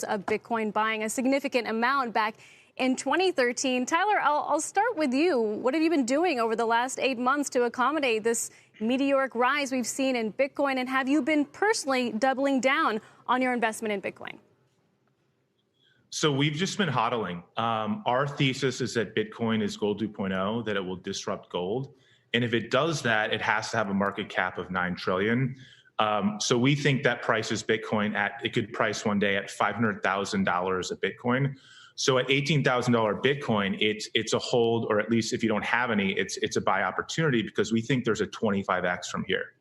of Bitcoin, buying a significant amount back in 2013. Tyler, I'll start with you. What have you been doing over the last 8 months to accommodate this meteoric rise we've seen in Bitcoin? And have you been personally doubling down on your investment in Bitcoin? So we've just been hodling. Our thesis is that Bitcoin is gold 2.0, that it will disrupt gold. And if it does that, it has to have a market cap of 9 trillion. So we think that prices Bitcoin it could price one day at $500,000 a Bitcoin. So at $18,000 Bitcoin, it's a hold, or at least if you don't have any, it's a buy opportunity, because we think there's a 25x from here.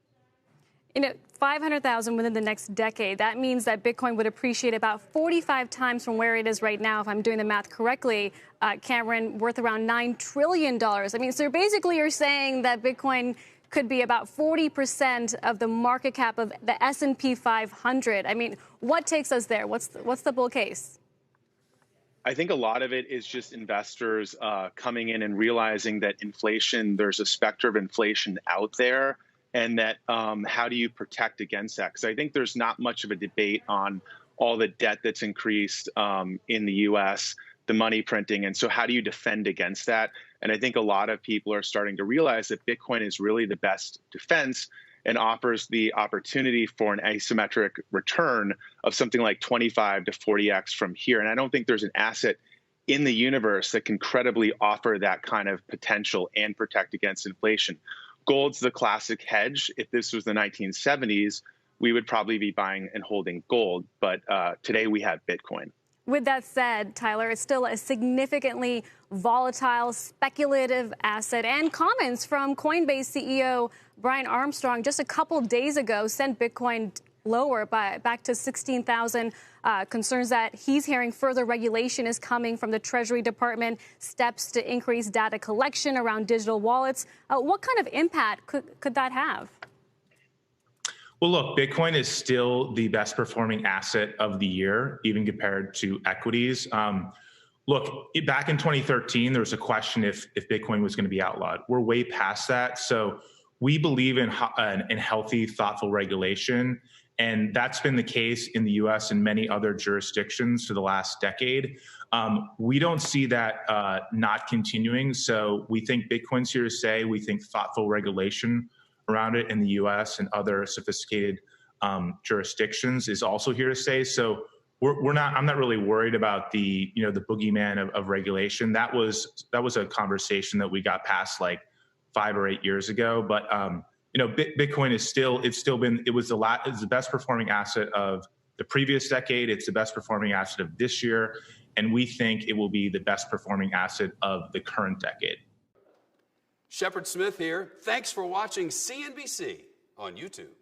500,000 within the next decade. That means that Bitcoin would appreciate about 45 times from where it is right now, if I'm doing the math correctly, Cameron, worth around $9 trillion. I mean, so basically you're saying that Bitcoin could be about 40% of the market cap of the S&P 500. I mean, what takes us there? What's the bull case? I think a lot of it is just investors coming in and realizing that inflation, there's a specter of inflation out there, and that how do you protect against that? Because I think there's not much of a debate on all the debt that's increased in the U.S., the money printing. And so how do you defend against that? And I think a lot of people are starting to realize that Bitcoin is really the best defense and offers the opportunity for an asymmetric return of something like 25 to 40x from here. And I don't think there's an asset in the universe that can credibly offer that kind of potential and protect against inflation. Gold's the classic hedge. If this was the 1970s, we would probably be buying and holding gold. But today we have Bitcoin. With that said, Tyler, it's still a significantly volatile, speculative asset. And comments from Coinbase CEO Brian Armstrong just a couple days ago sent Bitcoin lower back to 16,000. Concerns that he's hearing further regulation is coming from the Treasury Department, steps to increase data collection around digital wallets. What kind of impact could that have? Well, look, Bitcoin is still the best performing asset of the year, even compared to equities. Look, back in 2013, there was a question if Bitcoin was going to be outlawed. We're way past that. So we believe in healthy, thoughtful regulation. And that's been the case in the U.S. and many other jurisdictions for the last decade. We don't see that not continuing. So we think Bitcoin's here to stay. We think thoughtful regulation around it in the U.S. and other sophisticated jurisdictions is also here to stay. So I'm not really worried about the boogeyman of regulation. That was a conversation that we got past like 5 or 8 years ago. But Bitcoin is the best performing asset of the previous decade. It's the best performing asset of this year. And we think it will be the best performing asset of the current decade. Shepard Smith here. Thanks for watching CNBC on YouTube.